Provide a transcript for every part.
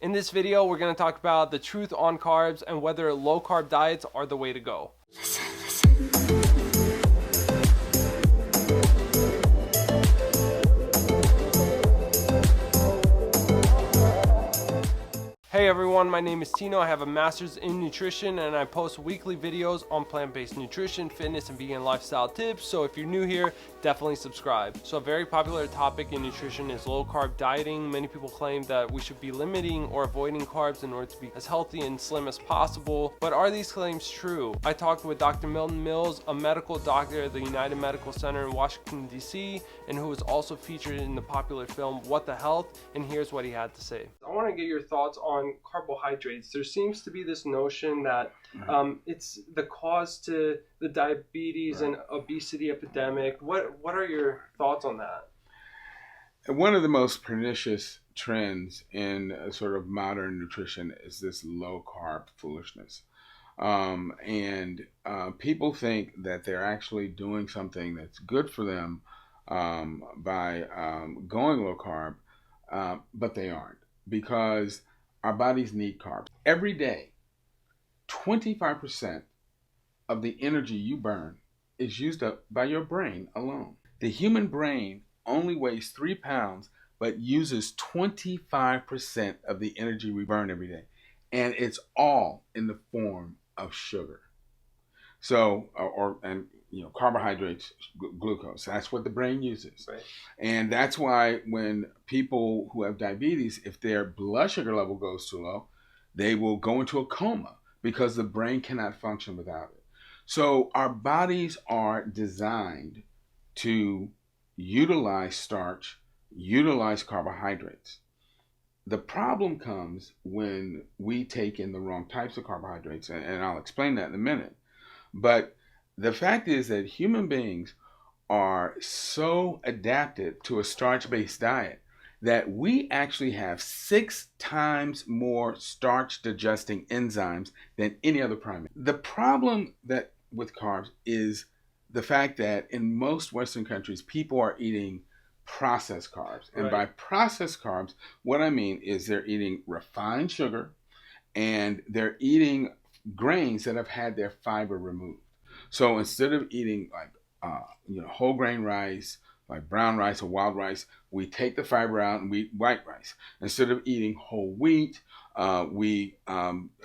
In this video, we're going to talk about the truth on carbs and whether low-carb diets are the way to go. Hey everyone, my name is Tino. I have a master's in nutrition and I post weekly videos on plant-based nutrition, fitness, and vegan lifestyle tips. So if you're new here, definitely subscribe. So a very popular topic in nutrition is low-carb dieting. Many people claim that we should be limiting or avoiding carbs in order to be as healthy and slim as possible. But are these claims true? I talked with Dr. Milton Mills, a medical doctor at the United Medical Center in Washington, D.C., and who was also featured in the popular film What the Health, and here's what he had to say. I want to get your thoughts on carbohydrates. There seems to be this notion that it's the cause to the diabetes and obesity epidemic. What are your thoughts on that? One of the most pernicious trends in sort of modern nutrition is this low-carb foolishness. People think that they're actually doing something that's good for them by going low-carb, but they aren't, because our bodies need carbs. Every day, 25% of the energy you burn is used up by your brain alone. The human brain only weighs 3 pounds, but uses 25% of the energy we burn every day. And it's all in the form of sugar. So, carbohydrates, glucose, that's what the brain uses. Right. And that's why when people who have diabetes, if their blood sugar level goes too low, they will go into a coma because the brain cannot function without it. So our bodies are designed to utilize starch, utilize carbohydrates. The problem comes when we take in the wrong types of carbohydrates, and I'll explain that in a minute. But the fact is that human beings are so adapted to a starch-based diet that we actually have 6 times more starch-digesting enzymes than any other primate. The problem with carbs is the fact that in most Western countries, people are eating processed carbs. And right. By processed carbs, what I mean is they're eating refined sugar and they're eating grains that have had their fiber removed. So instead of eating whole grain rice, like brown rice or wild rice, we take the fiber out and we eat white rice. Instead of eating whole wheat, we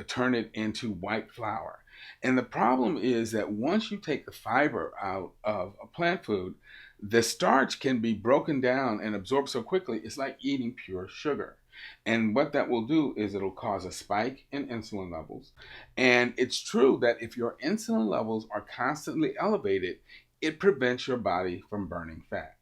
turn it into white flour. And the problem is that once you take the fiber out of a plant food, the starch can be broken down and absorbed so quickly, it's like eating pure sugar. And what that will do is it'll cause a spike in insulin levels. And it's true that if your insulin levels are constantly elevated, it prevents your body from burning fat.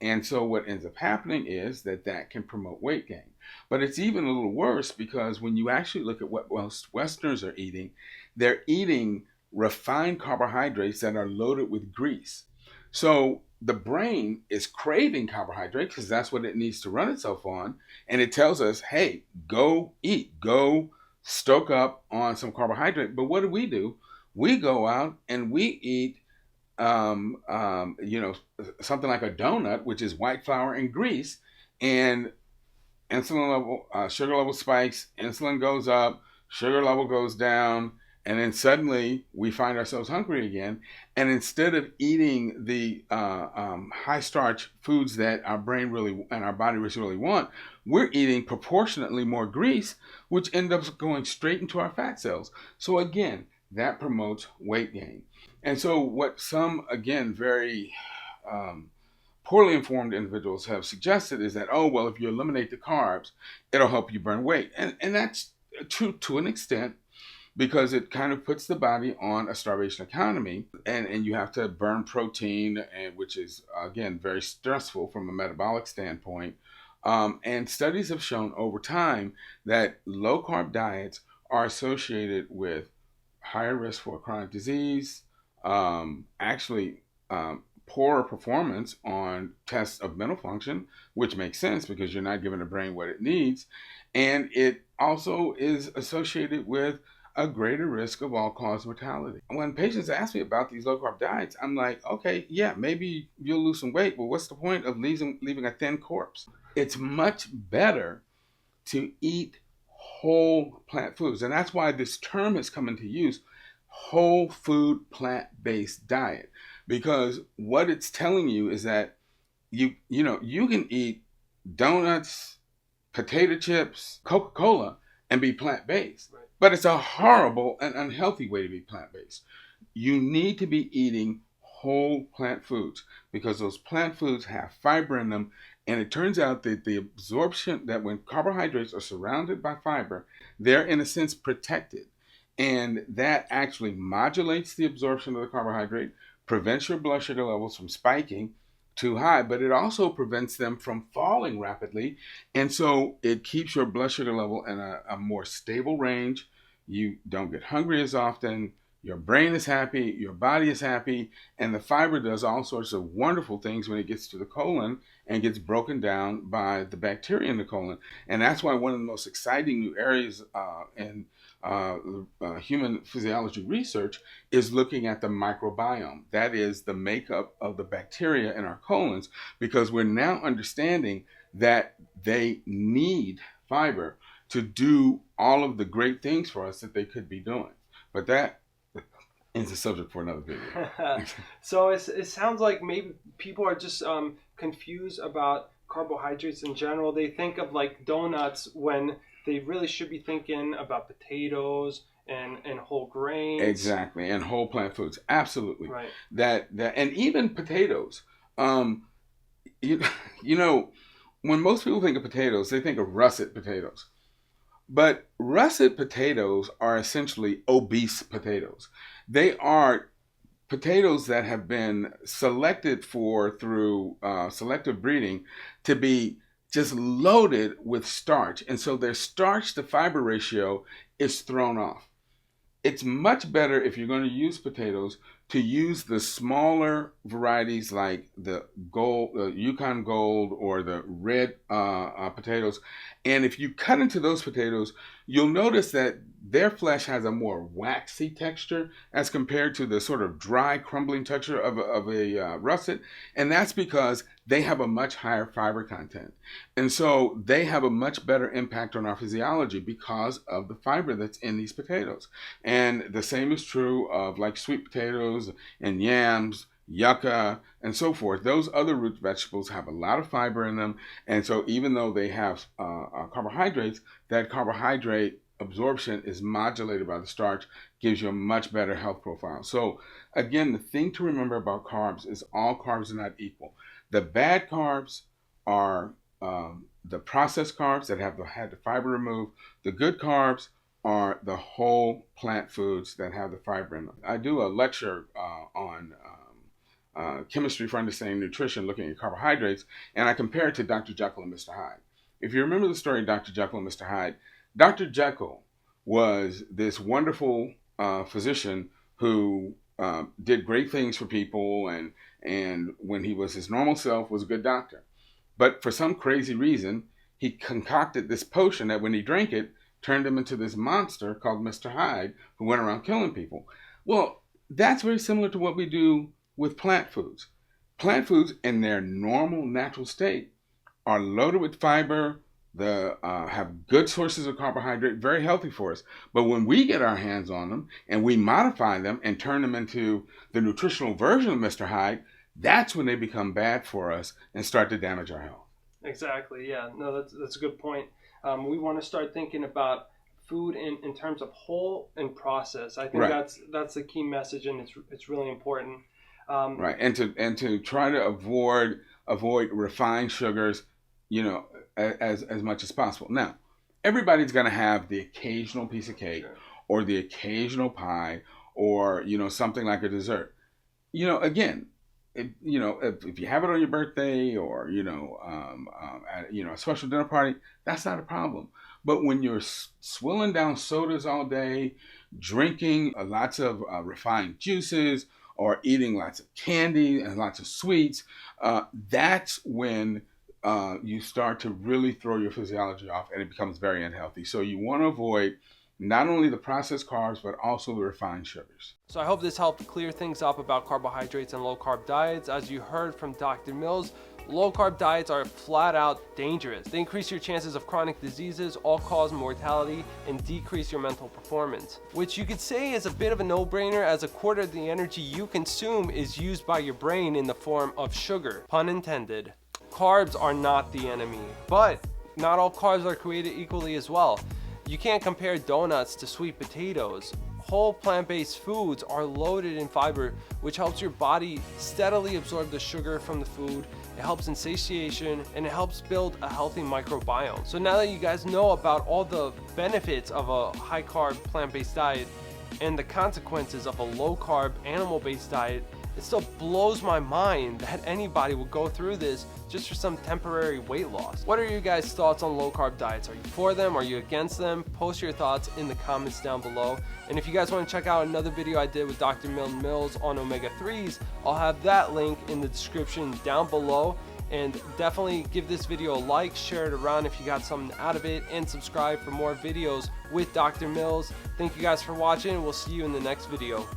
And so what ends up happening is that can promote weight gain. But it's even a little worse because when you actually look at what most Westerners are eating, they're eating refined carbohydrates that are loaded with grease. So the brain is craving carbohydrates because that's what it needs to run itself on. And it tells us, hey, go eat, go stoke up on some carbohydrate. But what do? We go out and we eat, something like a donut, which is white flour and grease, and sugar level spikes, insulin goes up, sugar level goes down, and then suddenly we find ourselves hungry again. And instead of eating the high starch foods that our brain really and our body really want, we're eating proportionately more grease, which ends up going straight into our fat cells. So again, that promotes weight gain. And so what some, again, very poorly informed individuals have suggested is that, if you eliminate the carbs, it'll help you burn weight. And that's true to an extent, because it kind of puts the body on a starvation economy, and you have to burn protein, which is, again, very stressful from a metabolic standpoint. And studies have shown over time that low-carb diets are associated with higher risk for chronic disease, poorer performance on tests of mental function, which makes sense because you're not giving the brain what it needs. And it also is associated with a greater risk of all-cause mortality. When patients ask me about these low-carb diets, I'm like, okay, yeah, maybe you'll lose some weight, but what's the point of leaving a thin corpse? It's much better to eat whole plant foods. And that's why this term has come into use, whole food plant-based diet. Because what it's telling you is that you can eat donuts, potato chips, Coca-Cola, and be plant-based. Right. But it's a horrible and unhealthy way to be plant-based. You need to be eating whole plant foods because those plant foods have fiber in them. And it turns out that the absorption, that when carbohydrates are surrounded by fiber, they're in a sense protected. And that actually modulates the absorption of the carbohydrate, prevents your blood sugar levels from spiking too high, but it also prevents them from falling rapidly. And so it keeps your blood sugar level in a more stable range. You don't get hungry as often. Your brain is happy, your body is happy, and the fiber does all sorts of wonderful things when it gets to the colon and gets broken down by the bacteria in the colon. And that's why one of the most exciting new areas in human physiology research is looking at the microbiome. That is the makeup of the bacteria in our colons, because we're now understanding that they need fiber to do all of the great things for us that they could be doing. But that is a subject for another video. So it sounds like maybe people are just confused about carbohydrates in general. They think of like donuts when they really should be thinking about potatoes and whole grains. Exactly, and whole plant foods. Absolutely. Right. That and even potatoes. You know, when most people think of potatoes, they think of russet potatoes. But russet potatoes are essentially obese potatoes. They are potatoes that have been selected through selective breeding to be just loaded with starch. And so their starch to fiber ratio is thrown off. It's much better, if you're going to use potatoes, to use the smaller varieties like the Yukon Gold or the red potatoes. And if you cut into those potatoes, you'll notice that their flesh has a more waxy texture as compared to the sort of dry, crumbling texture of a russet. And that's because they have a much higher fiber content. And so they have a much better impact on our physiology because of the fiber that's in these potatoes. And the same is true of like sweet potatoes and yams, yucca, and so forth. Those other root vegetables have a lot of fiber in them. And so even though they have carbohydrates, that carbohydrate absorption is modulated by the starch, gives you a much better health profile. So again, the thing to remember about carbs is all carbs are not equal. The bad carbs are the processed carbs that have had the fiber removed. The good carbs are the whole plant foods that have the fiber in them. I do a lecture on chemistry for understanding nutrition, looking at carbohydrates, and I compare it to Dr. Jekyll and Mr. Hyde. If you remember the story of Dr. Jekyll and Mr. Hyde, Dr. Jekyll was this wonderful physician who did great things for people, and when he was his normal self was a good doctor. But for some crazy reason, he concocted this potion that when he drank it, turned him into this monster called Mr. Hyde, who went around killing people. Well, that's very similar to what we do with plant foods. Plant foods in their normal, natural state are loaded with fiber, have good sources of carbohydrate, very healthy for us. But when we get our hands on them and we modify them and turn them into the nutritional version of Mr. Hyde, that's when they become bad for us and start to damage our health. Exactly. Yeah. No, that's a good point. We want to start thinking about food in terms of whole and process. I think that's the key message, and it's really important. Right, and to try to avoid refined sugars, as much as possible. Now, everybody's going to have the occasional piece of cake, sure, or the occasional pie, or something like a dessert. Again, if you have it on your birthday or at a special dinner party, that's not a problem. But when you're swilling down sodas all day, drinking lots of refined juices, or eating lots of candy and lots of sweets, that's when you start to really throw your physiology off, and it becomes very unhealthy. So you want to avoid not only the processed carbs, but also the refined sugars. So I hope this helped clear things up about carbohydrates and low-carb diets. As you heard from Dr. Mills, Low carb diets are flat out dangerous. They increase your chances of chronic diseases, all-cause mortality, and decrease your mental performance, which you could say is a bit of a no-brainer, as a quarter of the energy you consume is used by your brain in the form of sugar, pun intended. Carbs are not the enemy, but not all carbs are created equally as well. You can't compare donuts to sweet potatoes. Whole plant-based foods are loaded in fiber, which helps your body steadily absorb the sugar from the food. It helps in satiation, and it helps build a healthy microbiome. So now that you guys know about all the benefits of a high-carb plant-based diet and the consequences of a low-carb animal-based diet, it still blows my mind that anybody would go through this just for some temporary weight loss. What are you guys' thoughts on low carb diets? Are you for them? Are you against them? Post your thoughts in the comments down below. And if you guys want to check out another video I did with Dr. Milton Mills on omega-3s, I'll have that link in the description down below. And definitely give this video a like, share it around if you got something out of it, and subscribe for more videos with Dr. Mills. Thank you guys for watching, and we'll see you in the next video.